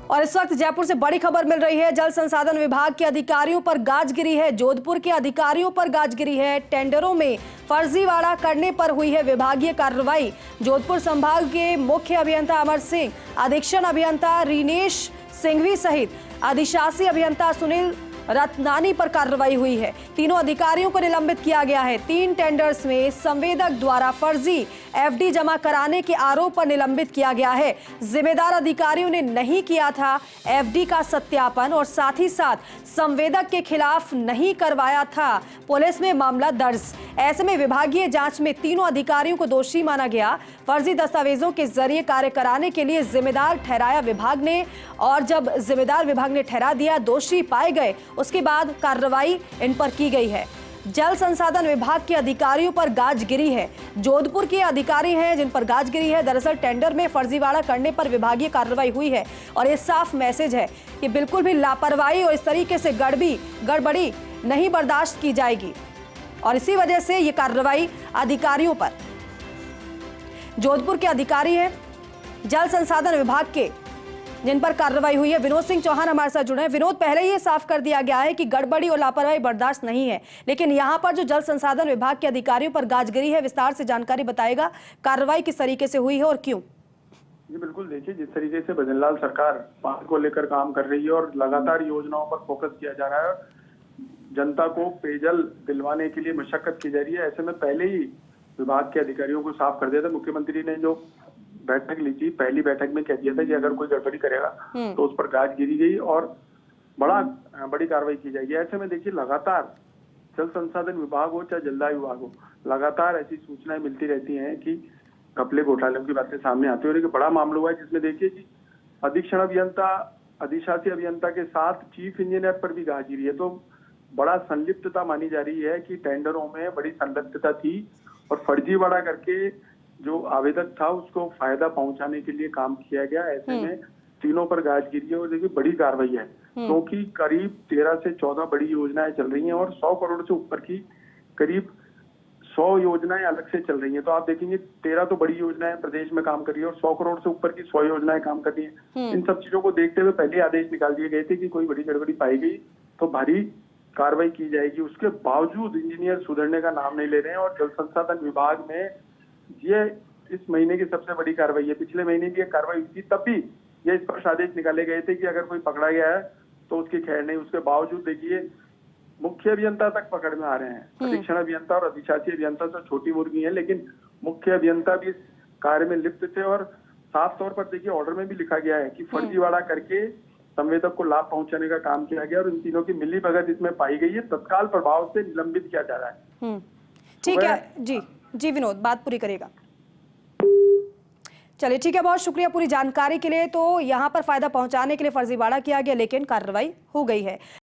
और इस वक्त जयपुर से बड़ी खबर मिल रही है। जल संसाधन विभाग के अधिकारियों पर गाज गिरी है। जोधपुर के अधिकारियों पर गाज गिरी है। टेंडरों में फर्जीवाड़ा करने पर हुई है विभागीय कार्रवाई। जोधपुर संभाग के मुख्य अभियंता अमर सिंह, अधीक्षण अभियंता रीनेश सिंघवी सहित अधिशासी अभियंता सुनील रत्नानी पर कार्रवाई हुई है। तीनों अधिकारियों को निलंबित किया गया है। 3 टेंडर्स में संवेदक द्वारा फर्जी एफडी जमा कराने के आरोप पर निलंबित किया गया है। जिम्मेदार अधिकारियों ने नहीं किया था एफडी का सत्यापन और साथ ही साथ संवेदक के खिलाफ नहीं करवाया था पुलिस में मामला दर्ज। ऐसे में विभागीय जांच में तीनों अधिकारियों को दोषी माना गया। फर्जी दस्तावेजों के जरिए कार्य कराने के लिए जिम्मेदार ठहराया विभाग ने, और जब जिम्मेदार विभाग ने ठहरा दिया, दोषी पाए गए, उसके बाद कार्रवाई इन पर की गई है। जल संसाधन विभाग के अधिकारियों पर गाज गिरी है। जोधपुर के अधिकारी हैं जिन पर गाज गिरी है। दरअसल टेंडर में फर्जीवाड़ा करने पर विभागीय कार्रवाई हुई है और ये साफ मैसेज है कि बिल्कुल भी लापरवाही और इस तरीके से गड़बड़ी नहीं बर्दाश्त की जाएगी। और इसी वजह से ये कार्रवाई अधिकारियों पर, जोधपुर के अधिकारी हैं जल संसाधन विभाग के जिन पर कार्रवाई हुई है। विनोद सिंह चौहान हमारे साथ जुड़े हैं। विनोद, पहले ये साफ कर दिया गया है कि गड़बड़ी और लापरवाही बर्दाश्त नहीं है, लेकिन यहाँ पर जो जल संसाधन विभाग के अधिकारियों पर गाजगिरी है, विस्तार से जानकारी बताएगा। कार्रवाई किस तरीके से हुई है और क्यों? जी बिल्कुल, देखिए जिस तरीके से भजनलाल सरकार पानी को लेकर काम कर रही है और लगातार योजनाओं पर फोकस किया जा रहा है, जनता को पेयजल दिलवाने के लिए मशक्कत की जा रही है, ऐसे में पहले ही विभाग के अधिकारियों को साफ कर दिया था। मुख्यमंत्री ने जो बैठक ली थी, पहली बैठक में कह दिया था कि अगर कोई गड़बड़ी करेगा तो उस पर गाज गिरी गई और बड़ी कार्रवाई की जाएगी। ऐसे में देखिए लगातार जल संसाधन विभाग हो चाहे जलदाय विभाग हो, लगातार ऐसी सूचनाएं मिलती रहती हैं कि घपले घोटालों की बातें सामने आती है। और एक बड़ा मामला हुआ है जिसमें देखिए कि अधीक्षण अभियंता, अधिशासी अभियंता के साथ चीफ इंजीनियर पर भी गाज गिरी है। तो बड़ा संलिप्तता मानी जा रही है कि टेंडरों में बड़ी संलिप्तता थी और फर्जीवाड़ा करके जो आवेदक था उसको फायदा पहुंचाने के लिए काम किया गया। ऐसे में तीनों पर गाज गिरी है और देखिए बड़ी कार्रवाई है, क्योंकि करीब 13 से 14 बड़ी योजनाएं चल रही हैं और 100 करोड़ से ऊपर की करीब 100 योजनाएं अलग से चल रही हैं। तो आप देखेंगे 13 तो बड़ी योजनाएं प्रदेश में काम कर रही है और 100 करोड़ से ऊपर की 100 योजनाएं काम कर रही है। इन सब चीजों को देखते हुए पहले आदेश निकाल दिए गए थे कि कोई बड़ी गड़बड़ी पाई गई तो भारी कार्रवाई की जाएगी। उसके बावजूद इंजीनियर सुधरने का नाम नहीं ले रहे हैं और जल संसाधन विभाग में ये इस महीने की सबसे बड़ी कार्रवाई है। पिछले महीने भी एक कार्रवाई हुई थी, तब भी ये स्पष्ट आदेश निकाले गए थे कि अगर कोई पकड़ा गया है तो उसकी खैर नहीं। उसके बावजूद देखिए मुख्य अभियंता तक पकड़ में आ रहे हैं। अधीक्षण अभियंता और अधिशासी अभियंता तो छोटी मुर्गी है, लेकिन मुख्य अभियंता भी इस कार्य में लिप्त थे। और साफ तौर पर देखिए ऑर्डर में भी लिखा गया है कि फर्जीवाड़ा करके संवेदक को लाभ पहुंचाने का काम किया गया और इन तीनों की मिलीभगत इसमें पाई गई है। तत्काल प्रभाव से निलंबित किया जा रहा है। ठीक है जी विनोद, बात पूरी करेगा। चलिए ठीक है, बहुत शुक्रिया पूरी जानकारी के लिए। तो यहाँ पर फायदा पहुंचाने के लिए फर्जीवाड़ा किया गया, लेकिन कार्रवाई हो गई है।